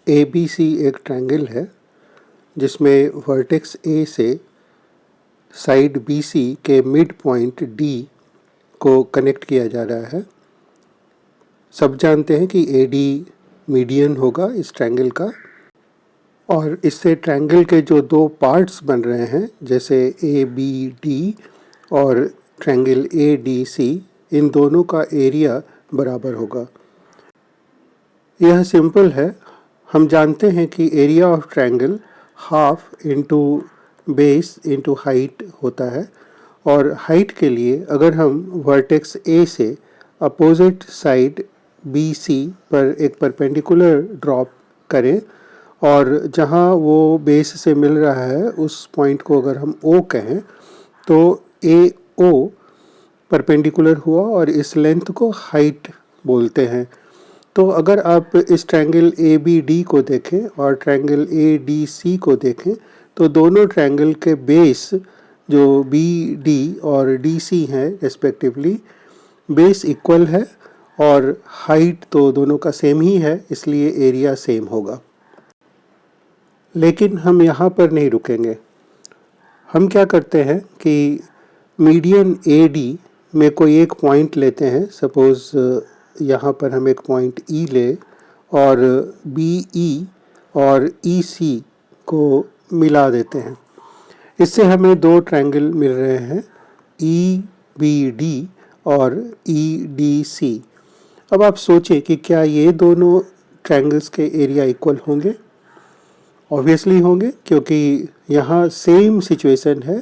ए B सी एक triangle है जिसमें वर्टेक्स ए से साइड बी सी के मिड पॉइंट डी को कनेक्ट किया जा रहा है। सब जानते हैं कि ए डी मीडियन होगा इस ट्रायंगल का, और इससे ट्रायंगल के जो दो पार्ट्स बन रहे हैं जैसे ए बी डी और ट्रायंगल ए डी सी, इन दोनों का एरिया बराबर होगा। यह सिंपल है। हम जानते हैं कि area of triangle half into base into height होता है, और हाइट के लिए अगर हम वर्टेक्स ए से अपोजिट साइड बी सी पर एक परपेंडिकुलर ड्रॉप करें और जहाँ वो बेस से मिल रहा है उस पॉइंट को अगर हम ओ कहें तो ए ओ परपेंडिकुलर हुआ और इस लेंथ को हाइट बोलते हैं। तो अगर आप इस ट्रायंगल ए बी डी को देखें और ट्रायंगल ए डी सी को देखें तो दोनों ट्रायंगल के बेस जो बी डी और डी सी हैं रेस्पेक्टिवली, बेस इक्वल है और हाइट तो दोनों का सेम ही है, इसलिए एरिया सेम होगा। लेकिन हम यहाँ पर नहीं रुकेंगे। हम क्या करते हैं कि मीडियन ए डी में कोई एक पॉइंट लेते हैं। सपोज़ यहाँ पर हम एक पॉइंट ई ले और बी ई और ई सी को मिला देते हैं। इससे हमें दो ट्रायंगल मिल रहे हैं, ई बी डी और ई डी सी। अब आप सोचें कि क्या ये दोनों ट्रायंगल्स के एरिया इक्वल होंगे? ऑब्वियसली होंगे, क्योंकि यहाँ सेम सिचुएशन है।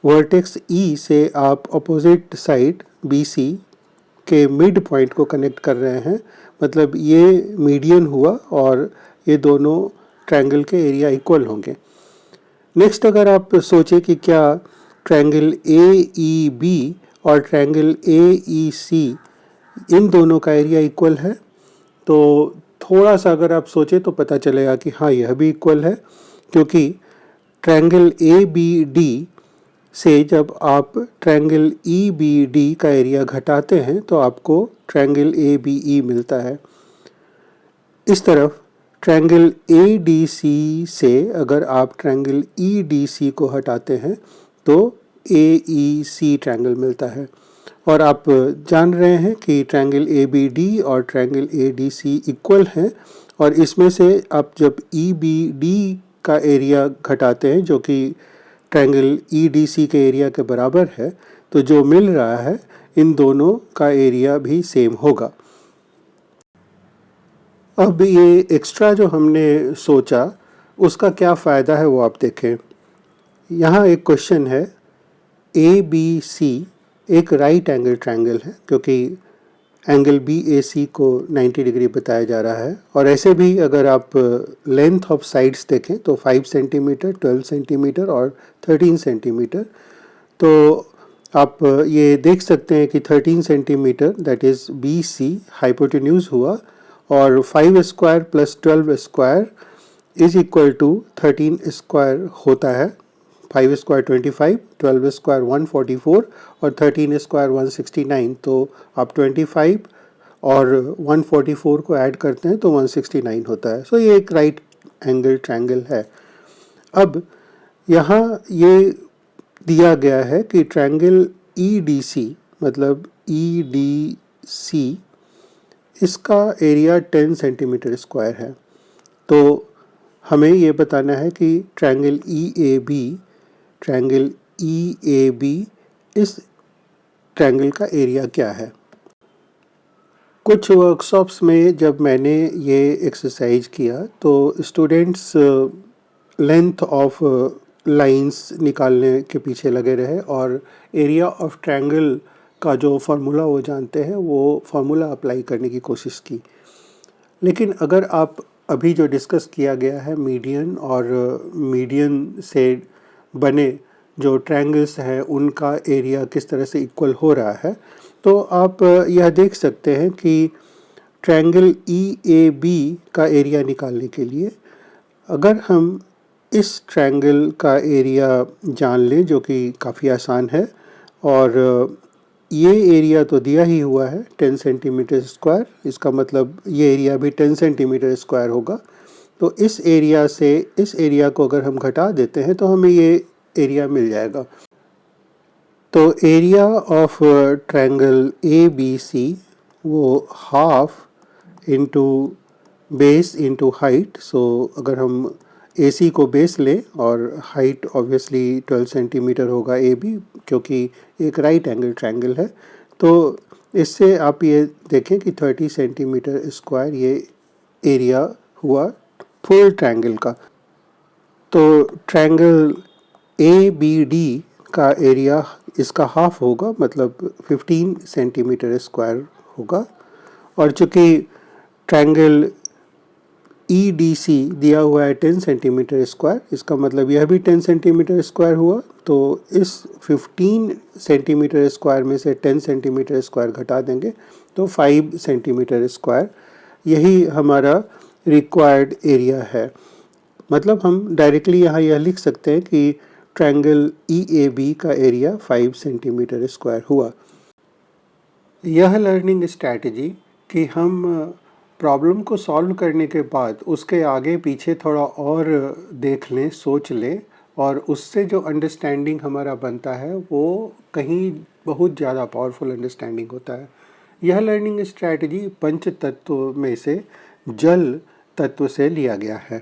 वर्टेक्स ई से आप अपोजिट साइड बी सी के मिड पॉइंट को कनेक्ट कर रहे हैं, मतलब ये मीडियन हुआ और ये दोनों ट्रायंगल के एरिया इक्वल होंगे। नेक्स्ट अगर आप सोचें कि क्या ट्रायंगल ए ई बी और ट्रायंगल ए ई सी, इन दोनों का एरिया इक्वल है, तो थोड़ा सा अगर आप सोचें तो पता चलेगा कि हाँ यह भी इक्वल है, क्योंकि ट्रायंगल ए बी डी से जब आप ट्रायंगल ई बी डी का एरिया घटाते हैं तो आपको ट्रायंगल ए बी ई मिलता है। इस तरफ ट्रायंगल ए डी सी से अगर आप ट्रायंगल ई डी सी को हटाते हैं तो ए ई सी ट्रायंगल मिलता है। और आप जान रहे हैं कि ट्रायंगल ए बी डी और triangle A D C equal हैं, और इसमें से आप जब ई बी डी का एरिया घटाते हैं जो कि ट्रायंगल ई डी सी के एरिया के बराबर है, तो जो मिल रहा है इन दोनों का एरिया भी सेम होगा। अब ये एक्स्ट्रा जो हमने सोचा उसका क्या फ़ायदा है वो आप देखें। यहाँ एक क्वेश्चन है, ए बी सी एक राइट एंगल ट्रायंगल है क्योंकि एंगल बी ए सी को 90 डिग्री बताया जा रहा है, और ऐसे भी अगर आप लेंथ ऑफ साइड्स देखें तो 5 सेंटीमीटर, 12 सेंटीमीटर और 13 सेंटीमीटर, तो आप ये देख सकते हैं कि 13 centimetre that is B C hypotenuse हुआ, और 5 square plus 12 square is equal to 13 square होता है। 5 स्क्वायर 25, 12 स्क्वायर 144 और 13 स्क्वायर 169, तो आप 25 और 144 को ऐड करते हैं तो 169 होता है। सो ये एक राइट एंगल ट्रायंगल है। अब यहाँ ये दिया गया है कि ट्रायंगल ई डी सी, मतलब ई डी सी, इसका एरिया 10 सेंटीमीटर स्क्वायर है। तो हमें ये बताना है कि ट्रायंगल ई ए बी इस ट्रायंगल का एरिया क्या है। कुछ वर्कशॉप्स में जब मैंने ये एक्सरसाइज किया तो स्टूडेंट्स लेंथ ऑफ लाइंस निकालने के पीछे लगे रहे और एरिया ऑफ ट्रायंगल का जो फार्मूला वो जानते हैं वो फार्मूला अप्लाई करने की कोशिश की। लेकिन अगर आप अभी जो डिस्कस किया गया है मीडियन और मीडियन से बने जो ट्रायंगल्स हैं उनका एरिया किस तरह से इक्वल हो रहा है, तो आप यह देख सकते हैं कि ट्रायंगल ई ए बी का एरिया निकालने के लिए अगर हम इस ट्रायंगल का एरिया जान लें, जो कि काफ़ी आसान है, और ये एरिया तो दिया ही हुआ है 10 सेंटीमीटर स्क्वायर, इसका मतलब ये एरिया भी 10 सेंटीमीटर स्क्वायर होगा। तो इस एरिया से इस एरिया को अगर हम घटा देते हैं तो हमें ये एरिया मिल जाएगा। तो area of triangle A B C वो half into base into height. So अगर हम ए सी को बेस लें और हाइट ऑब्वियसली 12 सेंटीमीटर होगा ए बी, क्योंकि एक राइट एंगल ट्रायंगल है। तो इससे आप ये देखें कि 30 सेंटीमीटर स्क्वायर ये एरिया हुआ फुल ट्रायंगल का। तो ट्रायंगल ए बी डी का एरिया इसका हाफ होगा, मतलब 15 सेंटीमीटर स्क्वायर होगा। और चूँकि ट्रायंगल ई डी सी दिया हुआ है 10 सेंटीमीटर स्क्वायर, इसका मतलब यह भी 10 सेंटीमीटर स्क्वायर हुआ। तो इस 15 सेंटीमीटर स्क्वायर में से 10 सेंटीमीटर स्क्वायर घटा देंगे तो 5 सेंटीमीटर स्क्वायर यही हमारा रिक्वायर्ड एरिया है। मतलब हम डायरेक्टली यहाँ यह लिख सकते हैं कि ट्रायंगल ई ए बी का एरिया 5 सेंटीमीटर स्क्वायर हुआ। यह लर्निंग स्ट्रैटेजी कि हम प्रॉब्लम को सॉल्व करने के बाद उसके आगे पीछे थोड़ा और देख लें, सोच लें, और उससे जो अंडरस्टैंडिंग हमारा बनता है वो कहीं बहुत ज़्यादा पावरफुल अंडरस्टैंडिंग होता है। यह लर्निंग स्ट्रैटेजी पंच तत्व में से जल तत्व से लिया गया है।